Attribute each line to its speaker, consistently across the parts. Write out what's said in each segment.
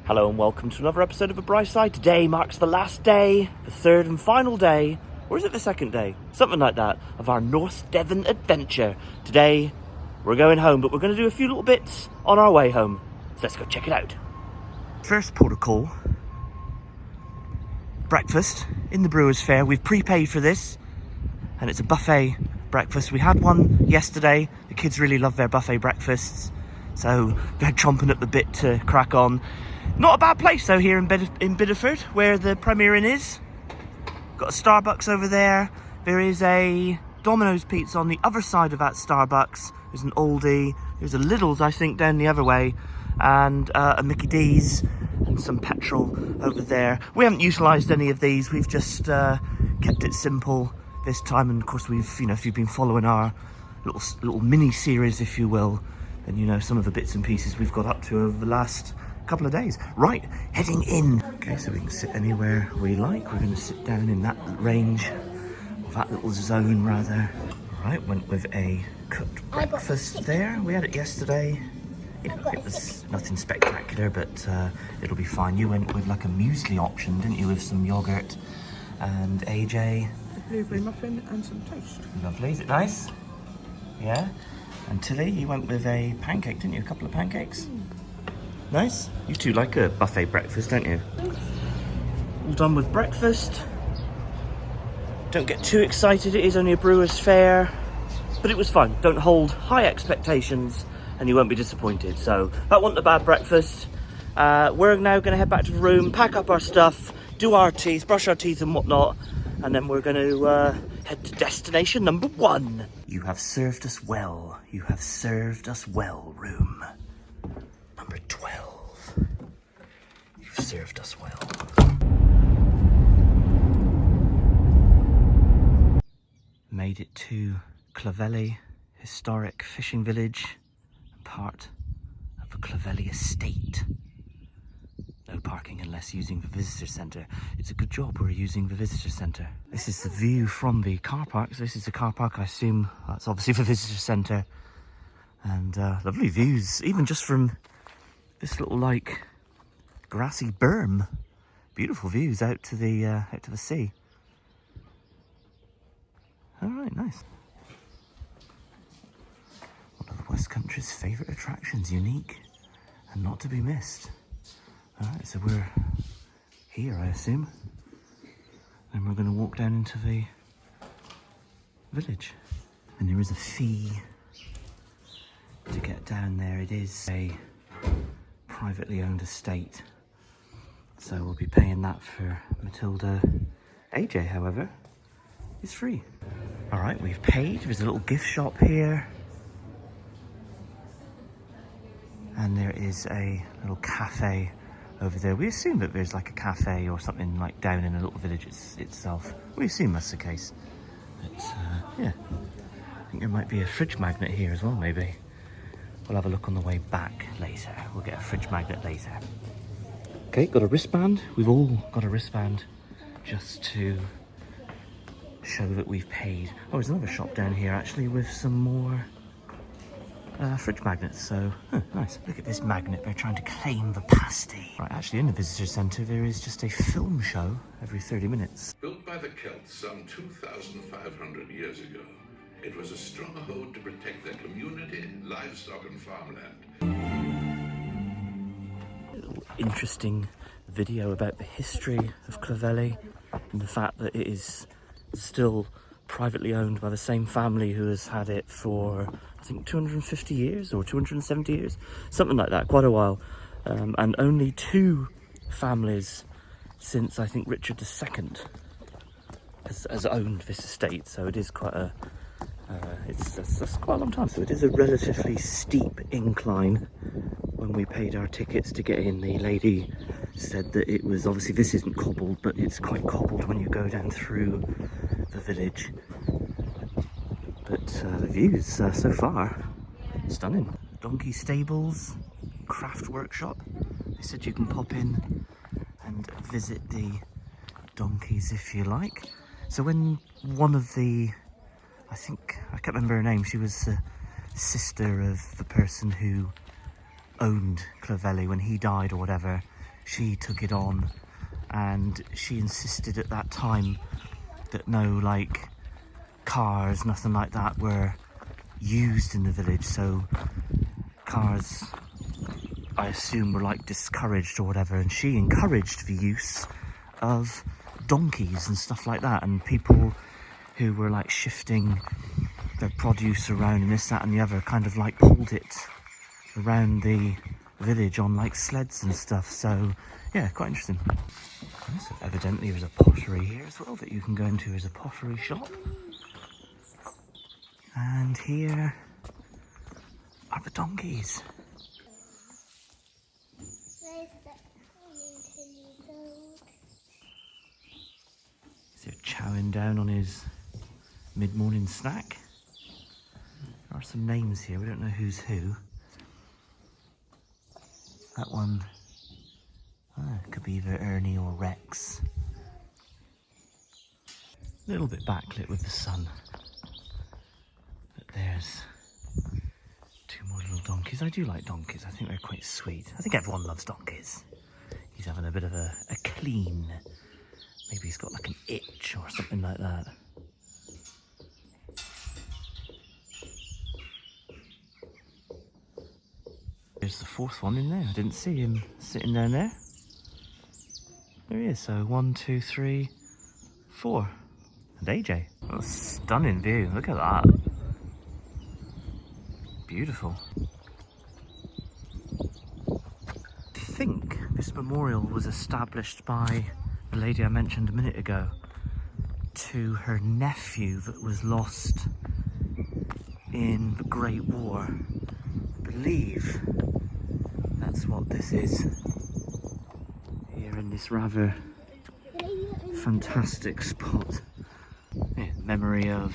Speaker 1: Hello and welcome to another episode of A Bright Side. Today marks the last day, the third and final day, or is it the second day? Something like that, of our North Devon adventure. Today, we're going home, but we're going to do a few little bits on our way home. So let's go check it out. First protocol, breakfast in the Brewers Fair. We've prepaid for this, and it's a buffet breakfast. We had one yesterday. The kids really love their buffet breakfasts, so they're chomping at the bit to crack on. Not a bad place though here in Bideford, where the Premier Inn is. Got a Starbucks over there. There is a Domino's Pizza on the other side of that Starbucks. There's an Aldi. There's a Lidl's, I think, down the other way. And a Mickey D's and some petrol over there. We haven't utilised any of these. We've just kept it simple this time. And of course we've, if you've been following our little mini series, if you will, then you know some of the bits and pieces we've got up to over the last couple of days. Right, heading in. Okay, so we can sit anywhere we like. We're going to sit down in that range, or that little zone rather. Right, went with a cooked breakfast there. We had it yesterday. It was nothing spectacular, but it'll be fine. You went with like a muesli option, didn't you, with some yogurt, and AJ?
Speaker 2: A blueberry muffin and some toast.
Speaker 1: Lovely, is it nice? Yeah. And Tilly, you went with a pancake, didn't you? A couple of pancakes? Nice. You two like a buffet breakfast, don't you? All done with breakfast. Don't get too excited, it is only a Brewers Fair. But it was fun. Don't hold high expectations and you won't be disappointed. So, that wasn't a bad breakfast. We're now going to head back to the room, pack up our stuff, do our teeth, brush our teeth and whatnot. And then we're going to head to destination number 1. You have served us well. You have served us well, room. Number 12. You've served us well. Made it to Clovelly, historic fishing village, and part of the Clovelly estate. No parking unless using the visitor centre. It's a good job we're using the visitor centre. This is the view from the car park. So this is the car park, I assume that's obviously the visitor centre. And lovely views, even just from this little like grassy berm. Beautiful views out to the sea. All right, nice. One of the West Country's favourite attractions, unique and not to be missed. All right, so we're here, I assume, and we're going to walk down into the village. And there is a fee to get down there. It is a privately owned estate, so we'll be paying that for Matilda. AJ, however, is free. All right, we've paid. There's a little gift shop here, and there is a little cafe over there. We assume that there's like a cafe or something like down in a little village itself. We assume that's the case. But yeah, I think there might be a fridge magnet here as well, maybe. We'll have a look on the way back later. We'll get a fridge magnet later. Okay, got a wristband. We've all got a wristband just to show that we've paid. Oh, there's another shop down here actually with some more fridge magnets, so nice. Look at this magnet, they're trying to claim the pasty. Right, actually in the visitor centre there is just a film show every 30 minutes.
Speaker 3: Built by the Celts some 2,500 years ago, it was a stronghold to protect their community, livestock and farmland.
Speaker 1: A little interesting video about the history of Clovelly and the fact that it is still privately owned by the same family who has had it for, I think, 250 years or 270 years, something like that, quite a while. And only 2 families since, I think, Richard II has owned this estate, so it is quite a that's quite a long time. So it is a relatively steep incline. When we paid our tickets to get in, the lady said that it was, obviously this isn't cobbled, but it's quite cobbled when you go down through the village. But the views so far, stunning. Donkey stables, craft workshop. They said you can pop in and visit the donkeys if you like. So when one of the, I can't remember her name, she was the sister of the person who owned Clovelly when he died or whatever, she took it on, and she insisted at that time that no like cars, nothing like that were used in the village. So cars, I assume, were like discouraged or whatever, and she encouraged the use of donkeys and stuff like that, and people who were like shifting their produce around and this, that and the other kind of like pulled it around the village on like sleds and stuff. So yeah, quite interesting. So evidently there's a pottery here as well that you can go into. There's a pottery shop, and here are the donkeys. So chowing down on his mid-morning snack. There are some names here, we don't know who's who. That one, could be either Ernie or Rex. A little bit backlit with the sun. But there's two more little donkeys. I do like donkeys, I think they're quite sweet. I think everyone loves donkeys. He's having a bit of a clean. Maybe he's got like an itch or something like that. There's the fourth one in there. I didn't see him sitting down there. There he is. So 1, 2, 3, 4. And AJ. What a stunning view. Look at that. Beautiful. I think this memorial was established by the lady I mentioned a minute ago to her nephew that was lost in the Great War. I believe that's what this is here in this rather fantastic spot. Yeah, memory of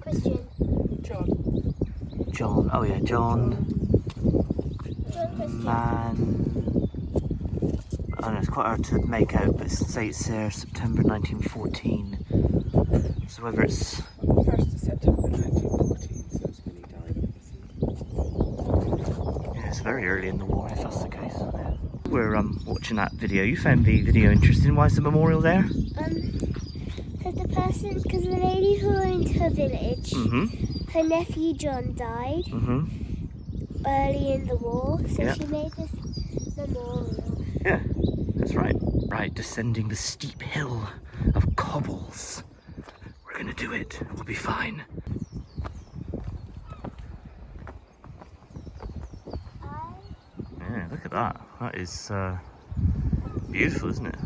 Speaker 4: Christian.
Speaker 1: John. Oh yeah, John. Man. I don't know, it's quite hard to make out, but it states there September 1914. So whether it's
Speaker 2: 1st of September 1914, so it's when he died, obviously.
Speaker 1: yeah, it's very early in the war, if that's the case. Yeah. We're watching that video. You found the video interesting. Why is the memorial there?
Speaker 4: Because the lady who owned her village, her nephew John died early in the war, so she made this memorial.
Speaker 1: Yeah, that's right. Right, descending the steep hill of cobbles. We're gonna do it. We'll be fine. Yeah, look at that. That is beautiful, isn't it?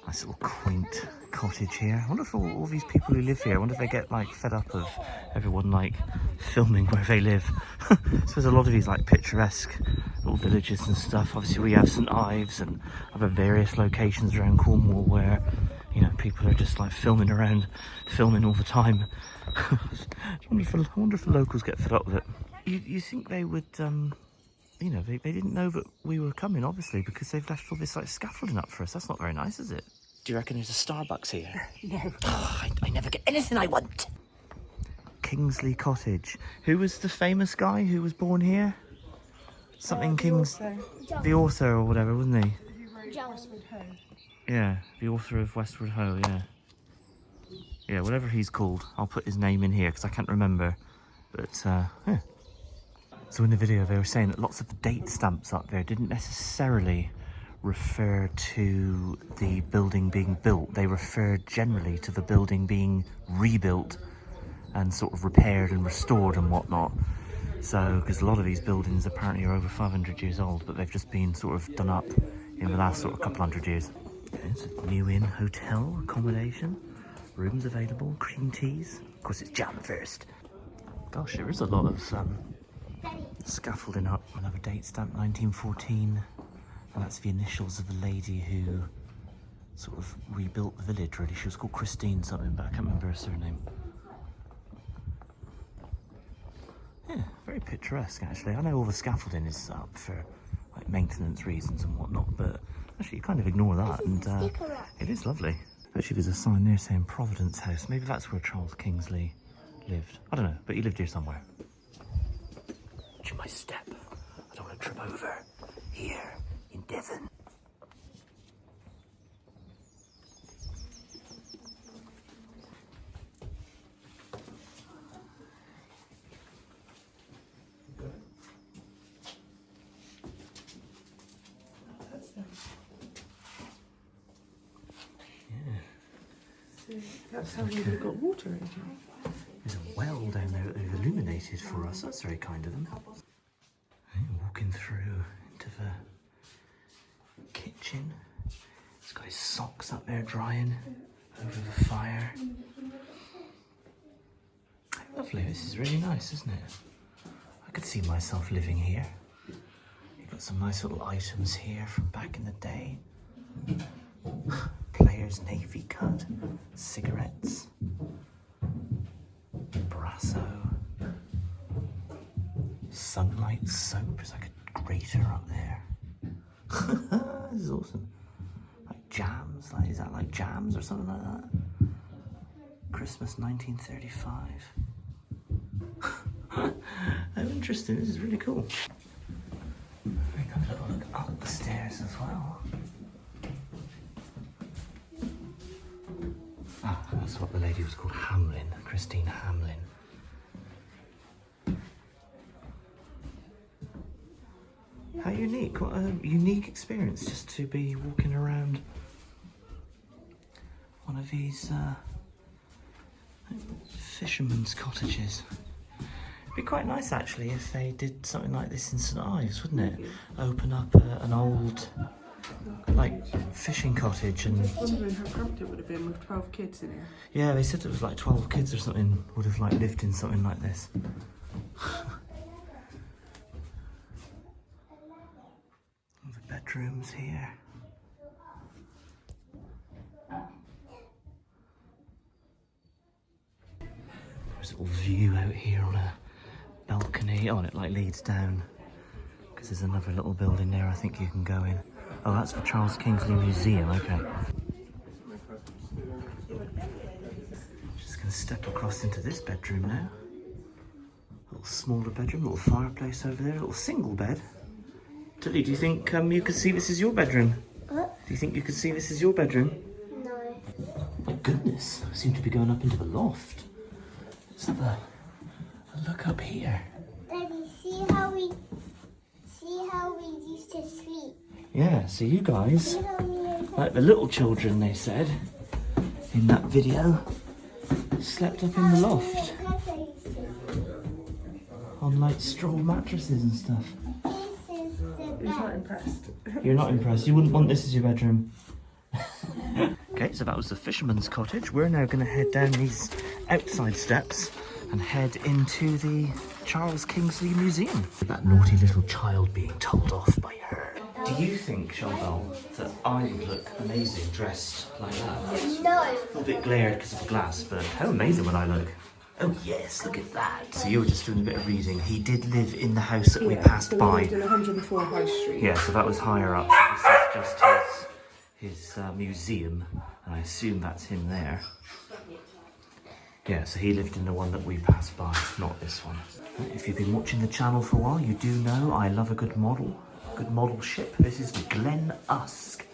Speaker 1: Nice little quaint cottage here. I wonder if all these people who live here, I wonder if they get like fed up of everyone like filming where they live. I suppose a lot of these like picturesque little villages and stuff. Obviously we have St Ives and other various locations around Cornwall where, you know, people are just like filming all the time. I wonder if the locals get fed up with it. You think they would, you know, they didn't know that we were coming, obviously, because they've left all this like scaffolding up for us. That's not very nice, is it? Do you reckon there's a Starbucks here?
Speaker 2: No.
Speaker 1: Oh, I never get anything I want. Kingsley Cottage. Who was the famous guy who was born here? Something Kings... The author or whatever, wasn't he? Yeah, the author of Westward Ho, yeah. Yeah, whatever he's called. I'll put his name in here because I can't remember. But, yeah. So in the video they were saying that lots of the date stamps up there didn't necessarily refer to the building being built. They referred generally to the building being rebuilt and sort of repaired and restored and whatnot. So, because a lot of these buildings apparently are over 500 years old, but they've just been sort of done up in the last sort of couple hundred years. It's a New Inn hotel accommodation, rooms available, cream teas. Of course it's jam first. Gosh, there is a lot of scaffolding up. Another date stamp, 1914. And that's the initials of the lady who sort of rebuilt the village, really. She was called Christine something, but I can't remember her surname. Yeah, very picturesque, actually. I know all the scaffolding is up for like maintenance reasons and whatnot, but actually you kind of ignore that, and it is lovely. Actually, there's a sign there saying Providence House. Maybe that's where Charles Kingsley lived. I don't know, but he lived here somewhere. Watch my step. I don't want to bunch from over here in Devon.
Speaker 2: That's how we've got water in here.
Speaker 1: There's a well down there that they've illuminated for us. That's very kind of them. Walking through into the kitchen. He's got his socks up there drying over the fire. Lovely, this is really nice, isn't it? I could see myself living here. You've got some nice little items here from back in the day. Player's Navy cut, cigarettes, Brasso, Sunlight soap. There's like a grater up there. This is awesome. Like jams, like, is that like jams or something like that? Christmas 1935. Oh, interesting, this is really cool. We can have a little look up the stairs as well. Ah, that's what the lady was called, Hamlin, Christine Hamlin. How unique, what a unique experience just to be walking around one of these fishermen's cottages. It'd be quite nice actually if they did something like this in St Ives, wouldn't it? Open up an old like fishing cottage and...
Speaker 2: I was wondering how cramped it would have been with 12 kids in here.
Speaker 1: Yeah, they said it was like 12 kids or something would have like lived in something like this. The bedrooms here. There's a little view out here on a balcony. Oh, and it like leads down because there's another little building there I think you can go in. Oh, that's the Charles Kingsley Museum, okay. Just gonna step across into this bedroom now. A little smaller bedroom, little fireplace over there, a little single bed. Tilly, do you think you could see this as your bedroom?
Speaker 4: What?
Speaker 1: Do you think you could see this as your bedroom?
Speaker 4: No.
Speaker 1: My goodness, I seem to be going up into the loft. Let's have a look up here.
Speaker 4: Daddy, see how we used to sleep.
Speaker 1: Yeah, so you guys,
Speaker 4: See how we
Speaker 1: like the little children, they said in that video, slept up in the loft on like straw mattresses and stuff.
Speaker 2: He's not impressed.
Speaker 1: You're not impressed? You wouldn't want this as your bedroom? Okay, so that was the fisherman's cottage. We're now going to head down these outside steps and head into the Charles Kingsley Museum. That naughty little child being told off by her. Do you think, Chantal, that I would look amazing dressed like that?
Speaker 4: No.
Speaker 1: A little bit glared because of the glass, but how amazing would I look? Oh yes, look at that. So you were just doing a bit of reading. He did live in the house that we passed
Speaker 2: so
Speaker 1: by.
Speaker 2: We lived in 104 High Street.
Speaker 1: Yeah, so that was higher up. So this is just his museum, and I assume that's him there. Yeah, so he lived in the one that we passed by, not this one. If you've been watching the channel for a while, you do know I love a good model ship. This is the Glen Usk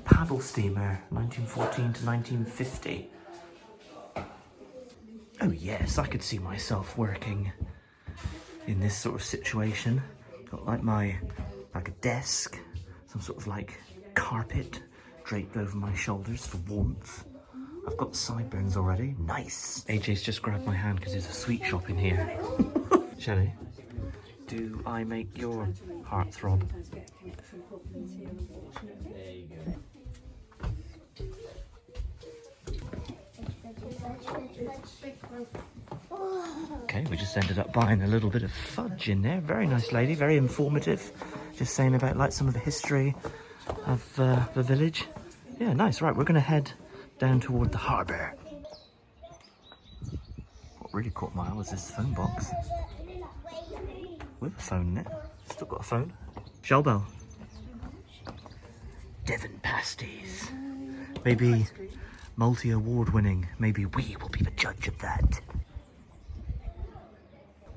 Speaker 1: paddle steamer, 1914 to 1950. Oh yes, I could see myself working in this sort of situation. Got like a desk, some sort of like carpet draped over my shoulders for warmth. I've got sideburns already. Nice. AJ's just grabbed my hand because there's a sweet shop in here. Shelley, do I make your heart throb? Okay, we just ended up buying a little bit of fudge in there. Very nice lady, very informative. Just saying about like some of the history of the village. Yeah, nice. Right, we're going to head down toward the harbour. What really caught my eye was this phone box. With a phone in it. Still got a phone. Shellbell. Devon pasties. Maybe multi-award winning. Maybe we will be the judge of that.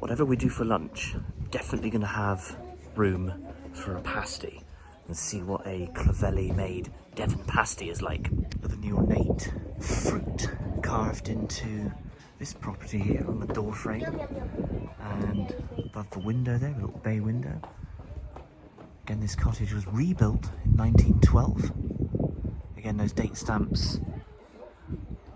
Speaker 1: Whatever we do for lunch, definitely going to have room for a pasty and see what a Clovelly made Devon pasty is like. With a new ornate fruit carved into this property here on the door frame, and above the window there, a little bay window. Again, this cottage was rebuilt in 1912. Again, those date stamps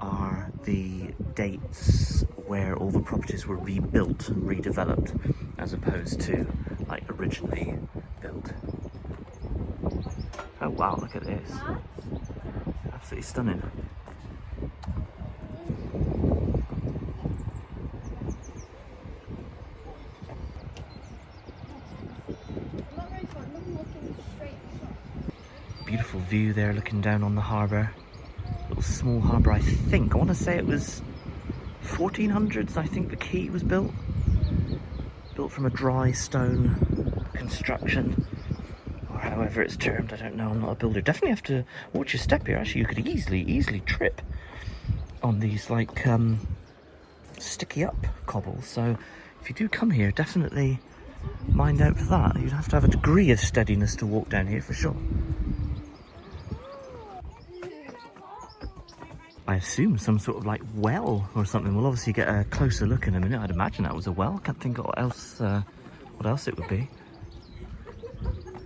Speaker 1: are the dates where all the properties were rebuilt and redeveloped, as opposed to like originally built. Oh wow, look at this. Absolutely stunning. Beautiful view there looking down on the harbour. Little small harbour, I think. I want to say it was 1400s, I think the quay was built. Built from a dry stone construction, or however it's termed, I don't know, I'm not a builder. Definitely have to watch your step here. Actually, you could easily trip on these like sticky up cobbles. So if you do come here, definitely mind out for that. You'd have to have a degree of steadiness to walk down here for sure. I assume some sort of like well or something. We'll obviously get a closer look in a minute. I'd imagine that was a well. Can't think of what else it would be.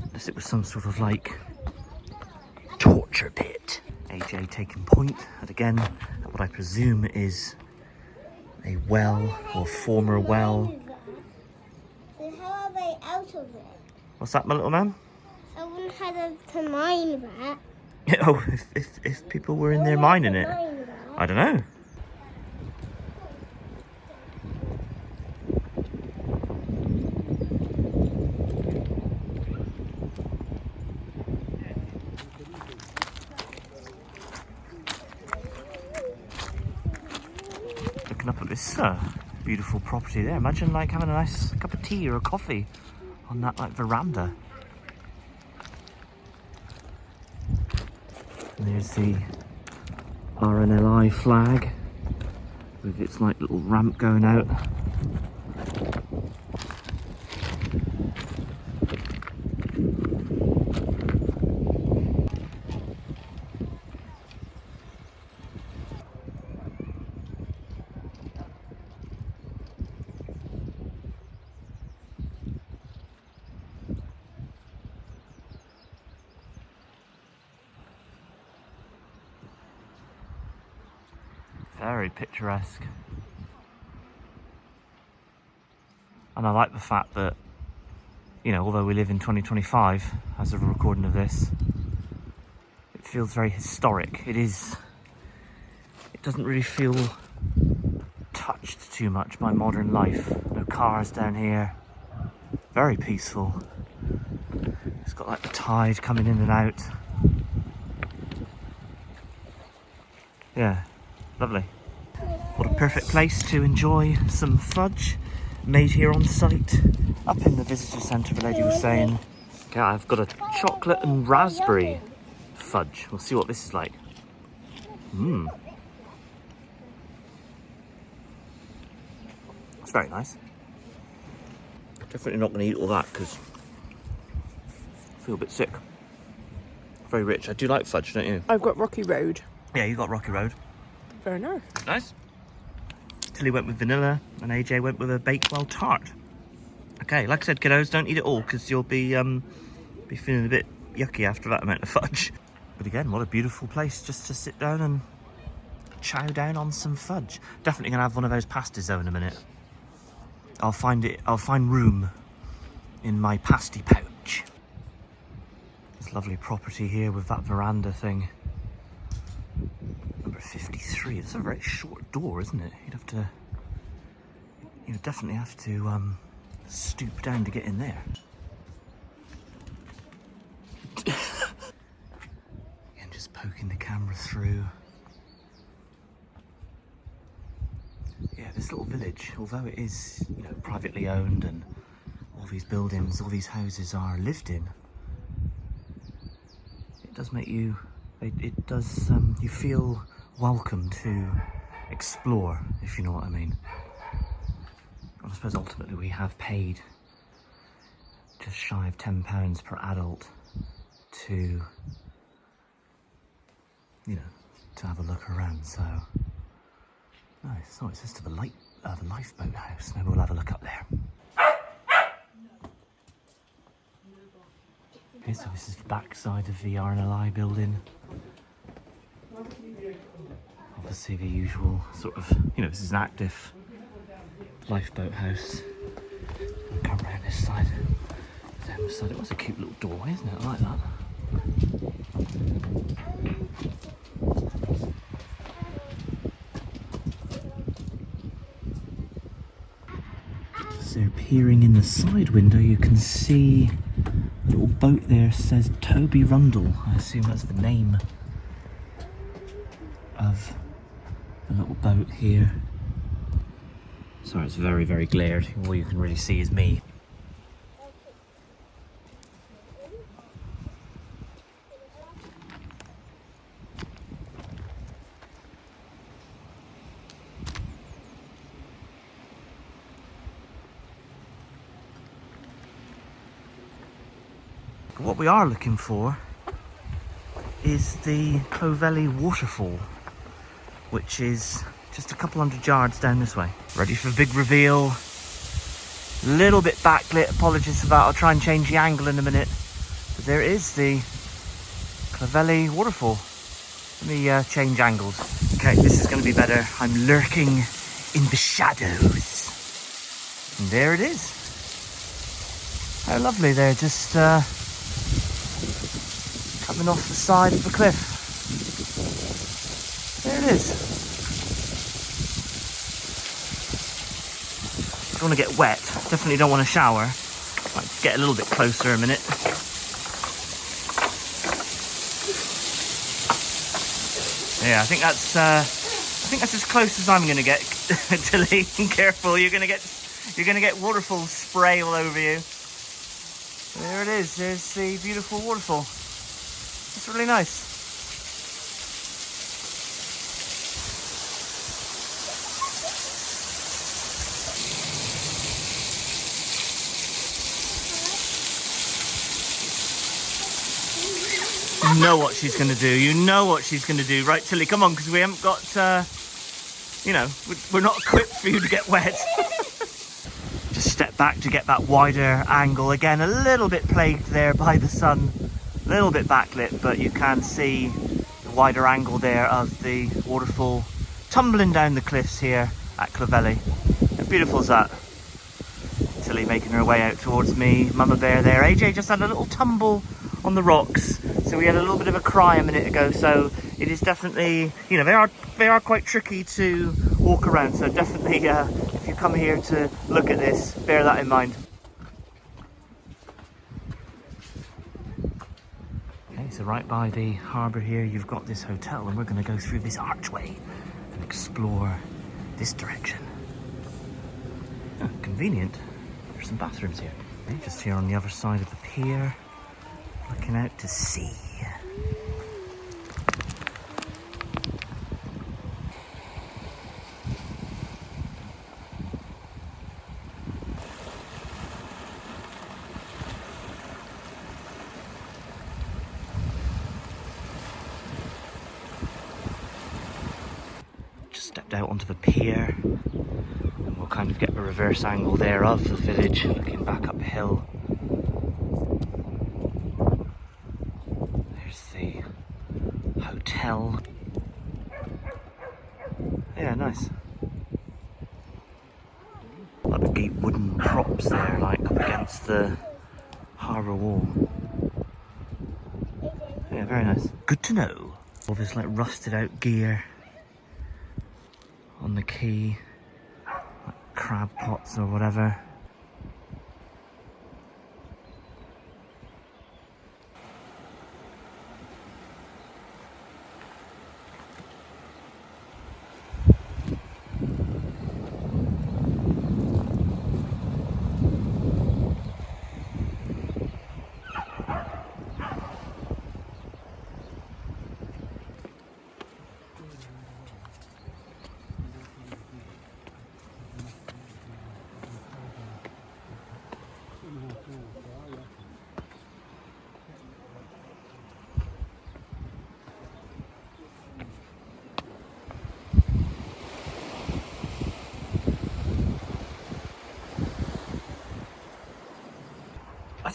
Speaker 1: Unless it was some sort of like torture pit. AJ taking point at again at what I presume is a well or former well.
Speaker 4: So how are they out of it?
Speaker 1: What's that, my little man?
Speaker 4: Someone had to mine that.
Speaker 1: Oh, if people were in there mining it. I don't know. Looking up at this beautiful property there. Imagine like having a nice cup of tea or a coffee on that like veranda. And there's the RNLI flag with its like little ramp going out. Very picturesque. And I like the fact that, you know, although we live in 2025 as of a recording of this, it feels very historic. It doesn't really feel touched too much by modern life. No cars down here. Very peaceful. It's got like the tide coming in and out. Yeah, lovely. What a perfect place to enjoy some fudge made here on site. Up in the visitor centre, the lady was saying, okay, I've got a chocolate and raspberry fudge. We'll see what this is like. It's very nice. Definitely not going to eat all that because I feel a bit sick. Very rich. I do like fudge, don't you?
Speaker 2: I've got Rocky Road.
Speaker 1: Yeah, you got Rocky Road.
Speaker 2: Very nice.
Speaker 1: Nice. Tilly went with vanilla and AJ went with a Bakewell tart. Okay, like I said, kiddos, don't eat it all because you'll be feeling a bit yucky after that amount of fudge. But again, what a beautiful place just to sit down and chow down on some fudge. Definitely gonna have one of those pasties though in a minute. I'll find room in my pasty pouch. This lovely property here with that veranda thing. Number 53. It's a very short door, isn't it? You'd definitely have to stoop down to get in there. And just poking the camera through. Yeah, this little village, although it is, you know, privately owned and all these buildings, all these houses are lived in, it does make you, you feel welcome to explore, if you know what I mean. I suppose ultimately we have paid just shy of £10 per adult to, you know, to have a look around. So nice. Oh, it says to the lifeboat house. Maybe we'll have a look up there. Okay, so this is the back side of the RNLI building. Obviously the usual sort of, you know, this is an active lifeboat house. I'll come around this side. Down this side. It was a cute little doorway, isn't it? I like that. So peering in the side window, you can see a little boat there says Toby Rundle. I assume that's the name of the little boat here. Sorry, it's very, very glared. All you can really see is me. What we are looking for is the Clovelly waterfall, which is just a couple hundred yards down this way. Ready for a big reveal. Little bit backlit, apologies for that. I'll try and change the angle in a minute. But there is the Clovelly waterfall. Let me change angles. Okay, this is going to be better. I'm lurking in the shadows. And there it is. How lovely there, just coming off the side of the cliff. There it is. If you want to get wet, definitely don't want to shower. Might get a little bit closer a minute. Yeah, I think that's as close as I'm going to get. Tilly, careful, you're going to get waterfall spray all over you. There it is. There's the beautiful waterfall. It's really nice. You know what she's going to do. You know what she's going to do. Right, Tilly, come on, because we haven't got, you know, we're not equipped for you to get wet. Just step back to get that wider angle. Again, a little bit plagued there by the sun. A little bit backlit, but you can see the wider angle there of the waterfall tumbling down the cliffs here at Clovelly. How beautiful is that? Tilly making her way out towards me. Mama bear there. AJ just had a little tumble on the rocks, so we had a little bit of a cry a minute ago. So it is definitely, you know, they are quite tricky to walk around. So definitely, if you come here to look at this, bear that in mind. Okay, so right by the harbour here, you've got this hotel, and we're going to go through this archway and explore this direction. Oh, convenient. There's some bathrooms here. Okay, just here on the other side of the pier, looking out to sea. Just stepped out onto the pier, and we'll kind of get a reverse angle there of the village, looking back uphill. Hotel. Yeah, nice. A lot of deep wooden props there, like up against the harbour wall. Yeah, very nice. Good to know. All this like rusted out gear on the quay, like crab pots or whatever.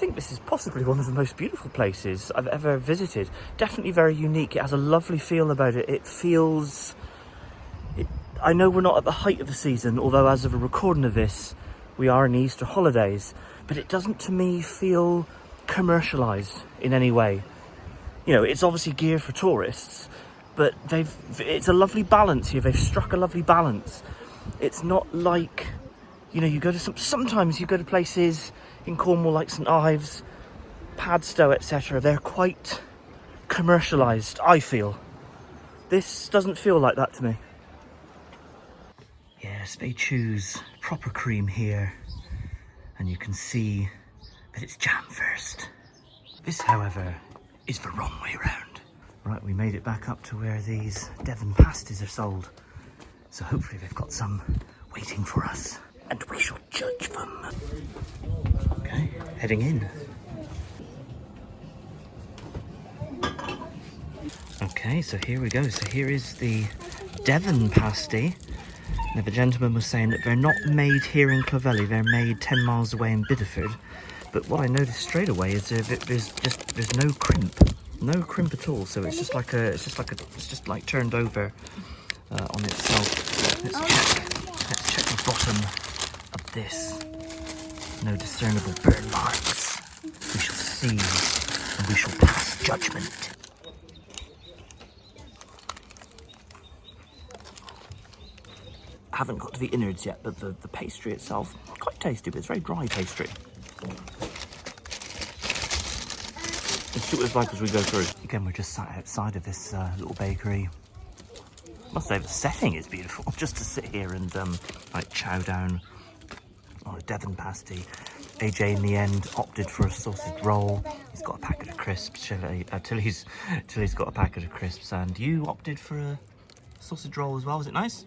Speaker 1: think this is possibly one of the most beautiful places I've ever visited. Definitely very unique. It has a lovely feel about it. It feels... I know we're not at the height of the season, although as of a recording of this, we are in the Easter holidays, but it doesn't, to me, feel commercialised in any way. You know, it's obviously geared for tourists, but it's a lovely balance here. They've struck a lovely balance. It's not like, you know, you go to sometimes you go to places in Cornwall like St Ives, Padstow, etc. They're quite commercialised, I feel. This doesn't feel like that to me. Yes, they choose proper cream here, and you can see that it's jam first. This, however, is the wrong way round. Right, we made it back up to where these Devon pasties are sold, so hopefully they've got some waiting for us, and we shall judge them. Okay, heading in. Okay, so here we go. So here is the Devon pasty. Now, the gentleman was saying that they're not made here in Clovelly, they're made 10 miles away in Bideford. But what I noticed straight away is that there's no crimp at all. So it's just like turned over on itself. Let's check the bottom of this. No discernible burn marks. We shall see, and we shall pass judgment. Haven't got to the innards yet, but the pastry itself, quite tasty, but it's very dry pastry. Let's see what it's like as we go through. Again, we're just sat outside of this little bakery. Must say the setting is beautiful, just to sit here and like chow down on a Devon pasty. AJ in the end opted for a sausage roll. He's got a packet of crisps. Tilly's got a packet of crisps, and you opted for a sausage roll as well. Was it nice?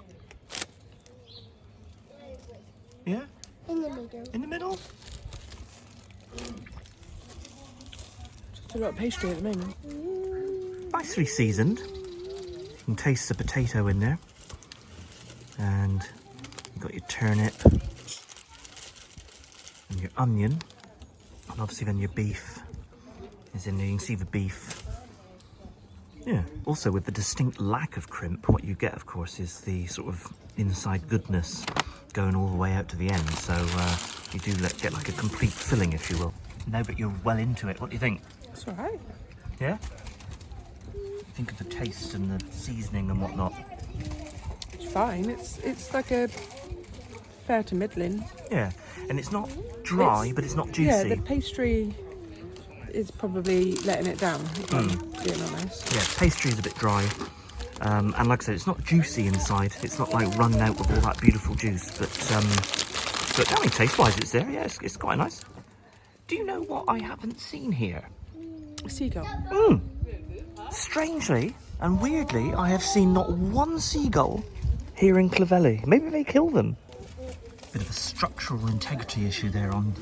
Speaker 1: Yeah?
Speaker 4: In the middle.
Speaker 1: In the middle?
Speaker 2: Just a lot of pastry at the moment.
Speaker 1: Nicely seasoned. You can taste the potato in there. And you've got your turnip. And your onion. And obviously then your beef is in there. You can see the beef. Yeah. Also with the distinct lack of crimp, what you get, of course, is the sort of inside goodness going all the way out to the end, so you do get like a complete filling, if you will. Now that you're well into it, what do you think?
Speaker 2: It's all right.
Speaker 1: Yeah? Think of the taste and the seasoning and whatnot.
Speaker 2: It's fine. It's like a fair to middling.
Speaker 1: Yeah, and it's not dry, but it's not juicy.
Speaker 2: Yeah, the pastry is probably letting it down, if I'm being honest.
Speaker 1: Yeah, pastry is a bit dry. And like I said, it's not juicy inside. It's not like run out with all that beautiful juice. But I mean, taste-wise, it's there. Yeah, it's quite nice. Do you know what I haven't seen here?
Speaker 2: A seagull.
Speaker 1: Strangely and weirdly, I have seen not one seagull here in Clovelly. Maybe they kill them. Bit of a structural integrity issue there on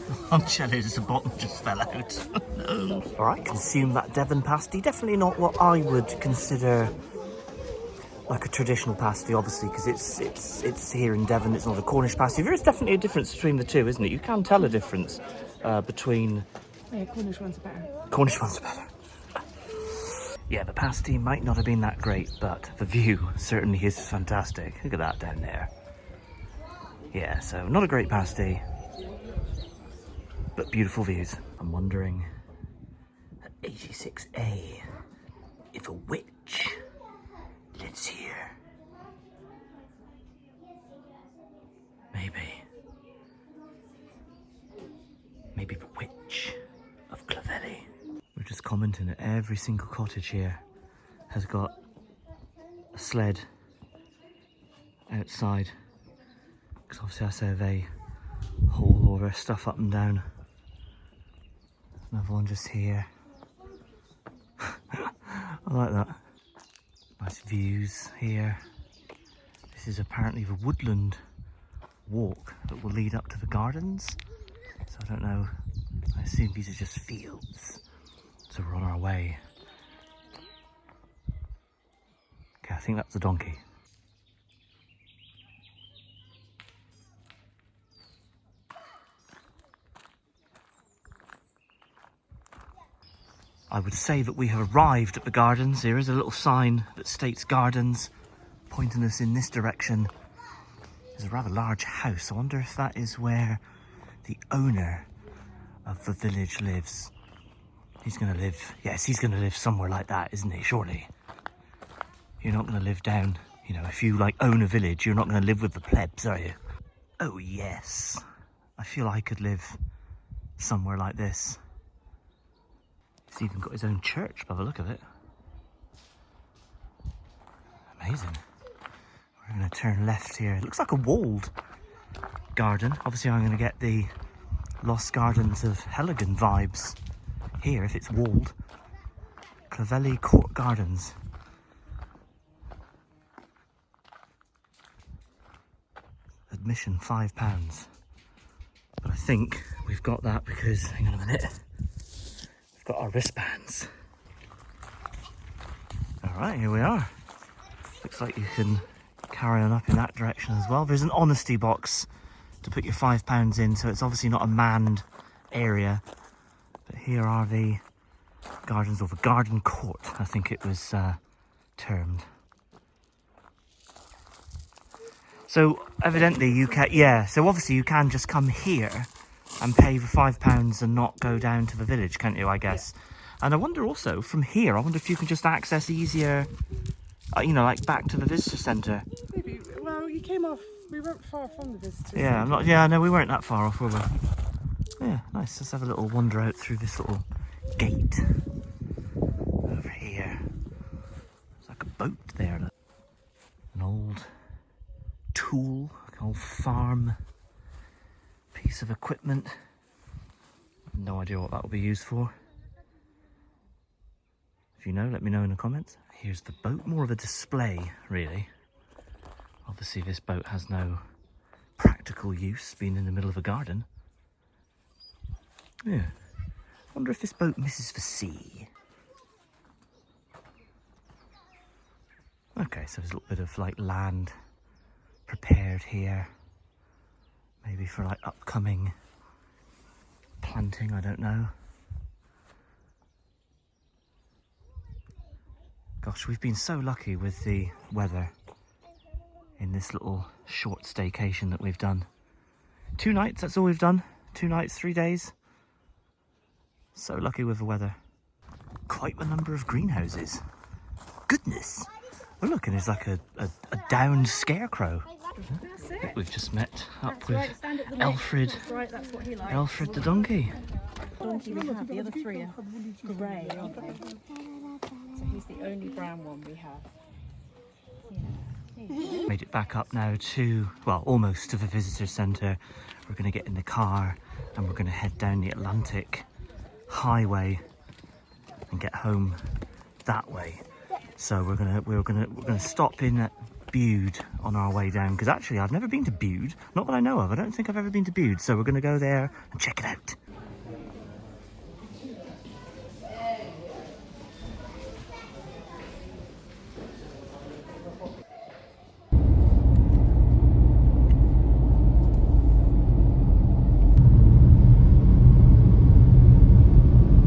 Speaker 1: Shelley's. The bottom just fell out. No. All right, consume that Devon pasty. Definitely not what I would consider like a traditional pasty, obviously, because it's here in Devon. It's not a Cornish pasty. There is definitely a difference between the two, isn't it? You can tell a difference between...
Speaker 2: Yeah, Cornish ones are better.
Speaker 1: Cornish ones are better. Yeah, the pasty might not have been that great, but the view certainly is fantastic. Look at that down there. Yeah, so not a great pasty, but beautiful views. I'm wondering at 86A if a witch lives here. Maybe the witch of Clovelly. We're just commenting that every single cottage here has got a sled outside, because obviously that's how they haul all their stuff up and down. Another one just here. I like that. Nice views here. This is apparently the woodland walk that will lead up to the gardens. So I don't know, I assume these are just fields. So we're on our way. Okay, I think that's a donkey. I would say that we have arrived at the gardens. There is a little sign that states gardens, pointing us in this direction. There's a rather large house. I wonder if that is where the owner of the village lives. He's going to live, yes, he's going to live somewhere like that, isn't he? Surely. You're not going to live down, you know, if you like own a village, you're not going to live with the plebs, are you? Oh yes. I feel I could live somewhere like this. He's even got his own church by the look of it. Amazing. We're going to turn left here. It looks like a walled garden. Obviously I'm going to get the Lost Gardens of Heligan vibes here if it's walled. Clovelly Court Gardens. Admission £5. But I think we've got that because, hang on a minute, we've got our wristbands. Alright, here we are. Looks like you can carry on up in that direction as well. There's an honesty box to put your £5 in, so it's obviously not a manned area. But here are the gardens, or the garden court, I think it was termed. So evidently you can, yeah, so obviously you can just come here and pay the £5 and not go down to the village, can't you, I guess? Yeah. And I wonder also, from here, I wonder if you can just access easier, you know, like back to the visitor centre.
Speaker 2: Maybe, well, you came off, we weren't far from the visitor
Speaker 1: Yeah,
Speaker 2: centre.
Speaker 1: I'm not, yeah, no, we weren't that far off, were we? Yeah, nice, let's have a little wander out through this little gate. Over here. There's like a boat there. An old tool, an old farm piece of equipment. No idea what that will be used for. If you know, let me know in the comments. Here's the boat, more of a display really. Obviously this boat has no practical use, being in the middle of a garden. Yeah, wonder if this boat misses the sea. Okay, so there's a little bit of like land prepared here, maybe for like upcoming planting, I don't know. Gosh, we've been so lucky with the weather in this little short staycation that we've done. 2 nights, that's all we've done. 2 nights, 3 days. So lucky with the weather. Quite the number of greenhouses. Goodness. Oh look, and there's like a downed scarecrow.
Speaker 2: That's it.
Speaker 1: We've just met up
Speaker 2: That's
Speaker 1: with
Speaker 2: right, stand at the
Speaker 1: Alfred.
Speaker 2: That's right, that's what he likes.
Speaker 1: Alfred the donkey.
Speaker 2: Donkey we have, the other 3 are grey, aren't they? So he's the only brown one we have. Yeah.
Speaker 1: Made it back up now to, well, almost to the visitor centre. We're going to get in the car and we're going to head down the Atlantic highway and get home that way. So we're gonna stop in at Bude on our way down, because actually I've never been to Bude, not that I know of. I don't think I've ever been to Bude, so we're gonna go there and check it out.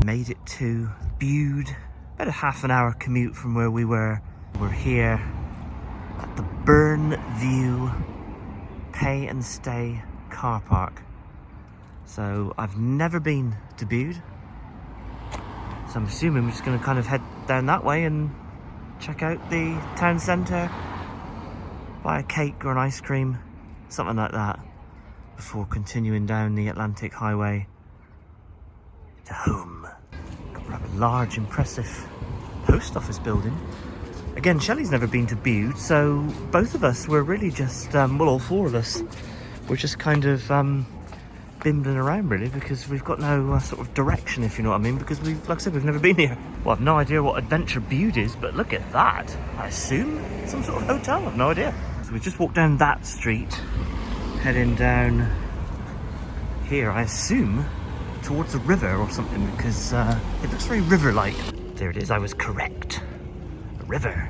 Speaker 1: Made it to Bude, about a half-an-hour commute from where we were. We're here at the Burn View Pay and Stay car park. So I've never been to Bude, so I'm assuming we're just going to kind of head down that way and check out the town centre, buy a cake or an ice cream, something like that, before continuing down the Atlantic Highway to home. Got a rather large, impressive post office building. Again, Shelley's never been to Bude, so both of us were really just, well, all 4 of us, we're just kind of bimbling around really, because we've got no sort of direction, if you know what I mean, because we've, like I said, we've never been here. Well, I've no idea what Adventure Bude is, but look at that. I assume some sort of hotel, I've no idea. So we just walked down that street, heading down here, I assume, towards a river or something, because it looks very river-like. There it is, I was correct. A river.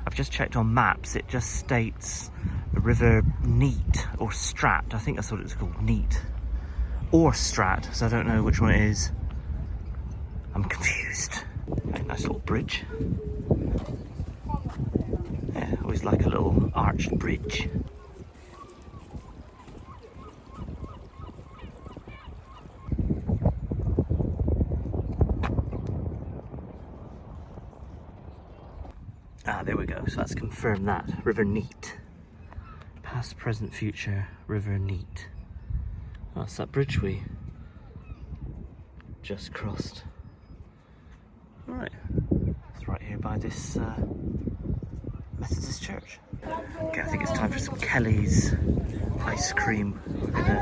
Speaker 1: I've just checked on maps, it just states the river Neat or Strat. I think that's what it's called, Neat. Or Strat, so I don't know which one it is. I'm confused. Nice little bridge. Yeah, always like a little arched bridge. Ah, there we go. So that's confirmed that. River Neat. Past, present, future, River Neat. Oh, that's that bridge we just crossed. Alright. It's right here by this Methodist church. Okay, I think it's time for some Kelly's ice cream. We're gonna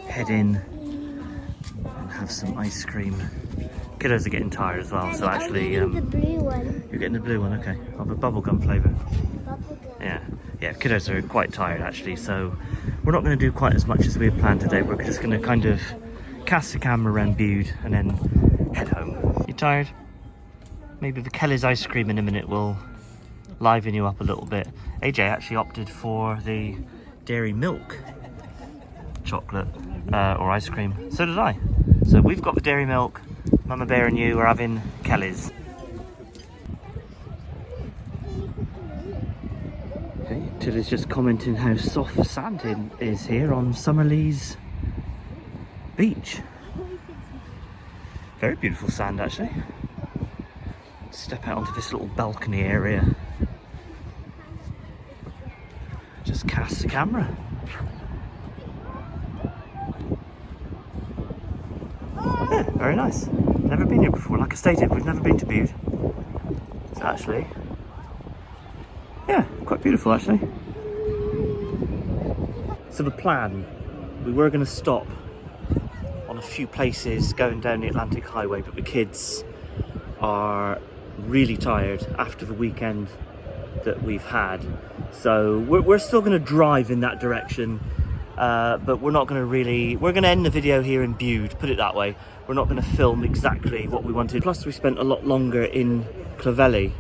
Speaker 1: head in and have some ice cream. Kiddos are getting tired as well, so actually
Speaker 4: I'm getting the blue one.
Speaker 1: You're getting the blue one, okay. Of a bubblegum flavour.
Speaker 4: Bubblegum.
Speaker 1: Yeah, kiddos are quite tired actually, so we're not going to do quite as much as we had planned today. We're just going to kind of cast the camera around Bude and then head home. You tired? Maybe the Kelly's ice cream in a minute will liven you up a little bit. AJ actually opted for the dairy milk chocolate or ice cream. So did I. So we've got the dairy milk. Mama Bear and you are having Kelly's. Okay, Tilly's just commenting how soft the sand is here on Summerlees Beach. Very beautiful sand actually. Step out onto this little balcony area. Just cast the camera. Yeah, very nice. Never been here before. Like I stated, we've never been to Bude. So actually, yeah, quite beautiful actually. So the plan, we were going to stop on a few places going down the Atlantic Highway, but the kids are really tired after the weekend that we've had. So we're still going to drive in that direction. But we're not going to we're going to end the video here in Bude, put it that way. We're not going to film exactly what we wanted. Plus we spent a lot longer in Clovelly,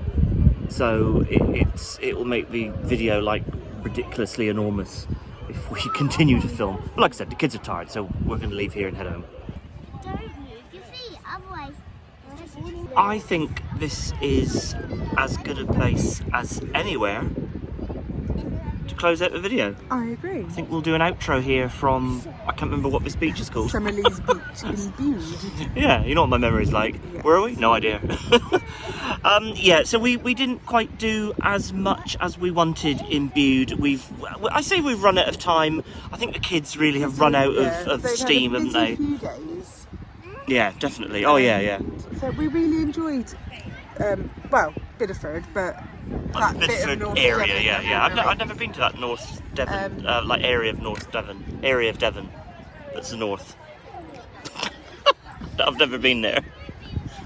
Speaker 1: so it will make the video like ridiculously enormous if we continue to film. But like I said, the kids are tired, so we're going to leave here and head home.
Speaker 4: Don't move your feet, otherwise.
Speaker 1: I think this is as good a place as anywhere to close out the video.
Speaker 2: I agree.
Speaker 1: I think we'll do an outro here from, I can't remember what this beach is called.
Speaker 2: Summerlees Beach in Bude.
Speaker 1: Yeah, you know what my memory's like.
Speaker 2: Yes.
Speaker 1: Where are we? No idea. Yeah, so we didn't quite do as much as we wanted in Bude. I say we've run out of time. I think the kids really have run out of steam, haven't they?
Speaker 2: Few days.
Speaker 1: Yeah, definitely. Oh yeah.
Speaker 2: So we really enjoyed, well, Bideford, but that
Speaker 1: The
Speaker 2: bit of
Speaker 1: Bideford
Speaker 2: North
Speaker 1: area,
Speaker 2: Devon,
Speaker 1: yeah. I've never been to that North Devon, like area of North Devon. Area of Devon. That's the north. I've never been there.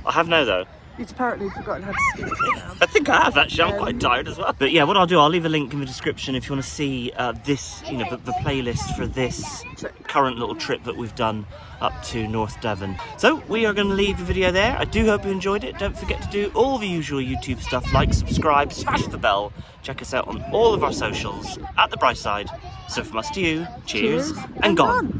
Speaker 1: I have now though.
Speaker 2: You've apparently forgotten how to speak now.
Speaker 1: I think I have actually. I'm quite tired as well. But yeah, what I'll do, I'll leave a link in the description if you want to see this, you know, the playlist for this current little trip that we've done up to North Devon. So we are going to leave the video there. I do hope you enjoyed it. Don't forget to do all the usual YouTube stuff, like, subscribe, smash the bell. Check us out on all of our socials at the bright side. So from us to you, cheers and gone.